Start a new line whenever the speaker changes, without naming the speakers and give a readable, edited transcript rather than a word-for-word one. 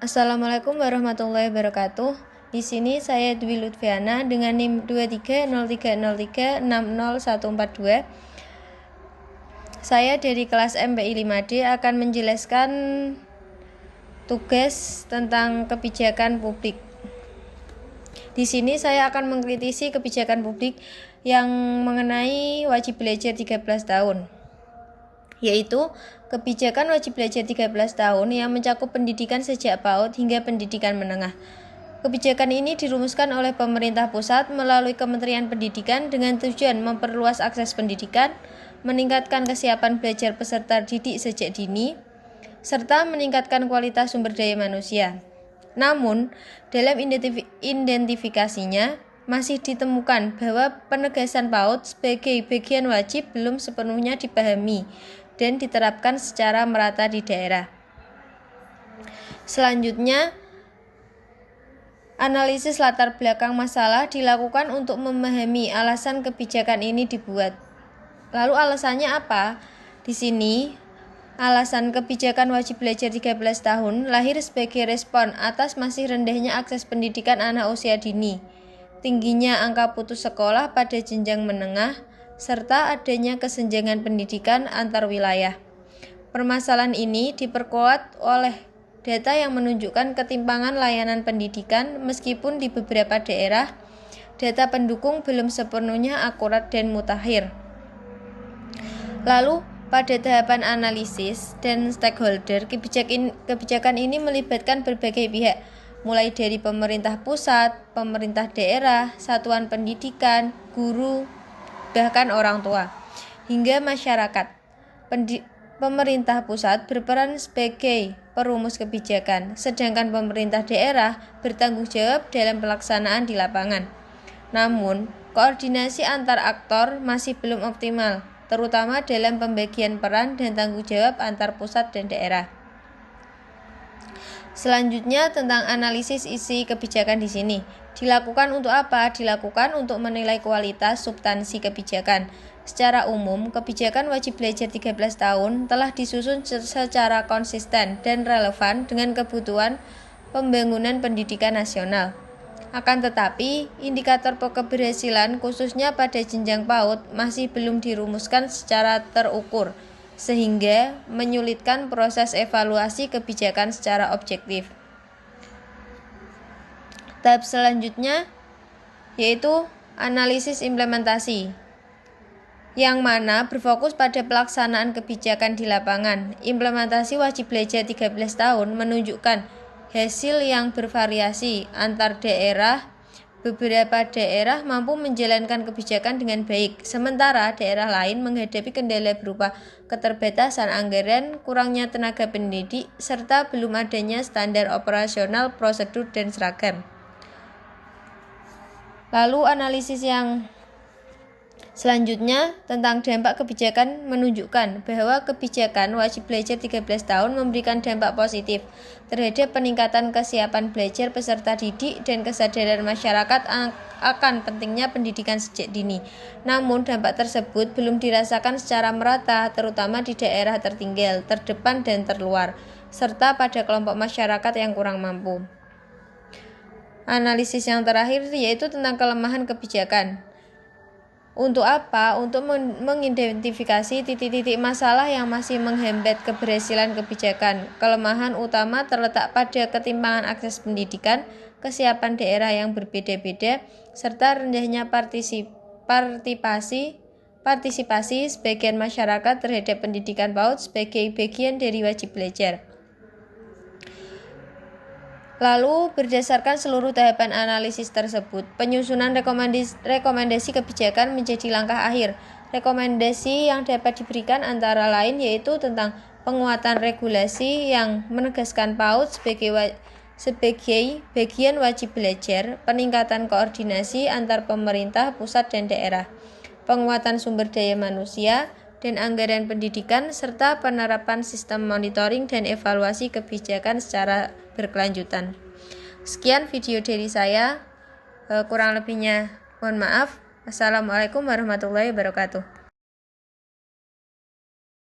Assalamualaikum warahmatullahi wabarakatuh. Di sini saya Dwi Lutfiana dengan NIM 230303601442. Saya dari kelas MPI 5D akan menjelaskan tugas tentang kebijakan publik. Di sini saya akan mengkritisi kebijakan publik yang mengenai wajib belajar 13 tahun. Yaitu kebijakan wajib belajar 13 tahun yang mencakup pendidikan sejak PAUD hingga pendidikan menengah. Kebijakan ini dirumuskan oleh pemerintah pusat melalui Kementerian Pendidikan dengan tujuan memperluas akses pendidikan, meningkatkan kesiapan belajar peserta didik sejak dini, serta meningkatkan kualitas sumber daya manusia. Namun, dalam identifikasinya, masih ditemukan bahwa penegasan PAUD sebagai bagian wajib belum sepenuhnya dipahami dan diterapkan secara merata di daerah. Selanjutnya, analisis latar belakang masalah dilakukan untuk memahami alasan kebijakan ini dibuat. Lalu alasannya apa? Di sini, alasan kebijakan wajib belajar 13 tahun lahir sebagai respon atas masih rendahnya akses pendidikan anak usia dini, tingginya angka putus sekolah pada jenjang menengah, serta adanya kesenjangan pendidikan antar wilayah. Permasalahan ini diperkuat oleh data yang menunjukkan ketimpangan layanan pendidikan meskipun di beberapa daerah data pendukung belum sepenuhnya akurat dan mutakhir. Lalu, pada tahapan analisis dan stakeholder, kebijakan ini melibatkan berbagai pihak, mulai dari pemerintah pusat, pemerintah daerah, satuan pendidikan, guru, bahkan orang tua, hingga masyarakat. Pemerintah pusat berperan sebagai perumus kebijakan, sedangkan pemerintah daerah bertanggung jawab dalam pelaksanaan di lapangan. Namun, koordinasi antar aktor masih belum optimal, terutama dalam pembagian peran dan tanggung jawab antar pusat dan daerah. Selanjutnya tentang analisis isi kebijakan di sini. Dilakukan untuk apa? Dilakukan untuk menilai kualitas substansi kebijakan. Secara umum, kebijakan wajib belajar 13 tahun telah disusun secara konsisten dan relevan dengan kebutuhan pembangunan pendidikan nasional. Akan tetapi, indikator keberhasilan khususnya pada jenjang PAUD masih belum dirumuskan secara terukur, sehingga menyulitkan proses evaluasi kebijakan secara objektif. Tahap selanjutnya yaitu analisis implementasi, yang mana berfokus pada pelaksanaan kebijakan di lapangan. Implementasi wajib belajar 13 tahun menunjukkan hasil yang bervariasi antar daerah. Beberapa daerah mampu menjalankan kebijakan dengan baik, sementara daerah lain menghadapi kendala berupa keterbatasan anggaran, kurangnya tenaga pendidik, serta belum adanya standar operasional, prosedur, dan seragam. Lalu analisis yang selanjutnya tentang dampak kebijakan menunjukkan bahwa kebijakan wajib belajar 13 tahun memberikan dampak positif terhadap peningkatan kesiapan belajar peserta didik dan kesadaran masyarakat akan pentingnya pendidikan sejak dini. Namun dampak tersebut belum dirasakan secara merata, terutama di daerah tertinggal, terdepan, dan terluar, serta pada kelompok masyarakat yang kurang mampu. Analisis yang terakhir yaitu tentang kelemahan kebijakan. Untuk apa? Untuk mengidentifikasi titik-titik masalah yang masih menghambat keberhasilan kebijakan. Kelemahan utama terletak pada ketimpangan akses pendidikan, kesiapan daerah yang berbeda-beda, serta rendahnya partisipasi sebagian masyarakat terhadap pendidikan PAUD sebagai bagian dari wajib belajar. Lalu, berdasarkan seluruh tahapan analisis tersebut, penyusunan rekomendasi kebijakan menjadi langkah akhir. Rekomendasi yang dapat diberikan antara lain yaitu tentang penguatan regulasi yang menegaskan PAUD sebagai bagian wajib belajar, peningkatan koordinasi antar pemerintah pusat dan daerah, penguatan sumber daya manusia, dan anggaran pendidikan, serta penerapan sistem monitoring dan evaluasi kebijakan secara berkelanjutan. Sekian video dari saya, kurang lebihnya mohon maaf. Assalamualaikum warahmatullahi wabarakatuh.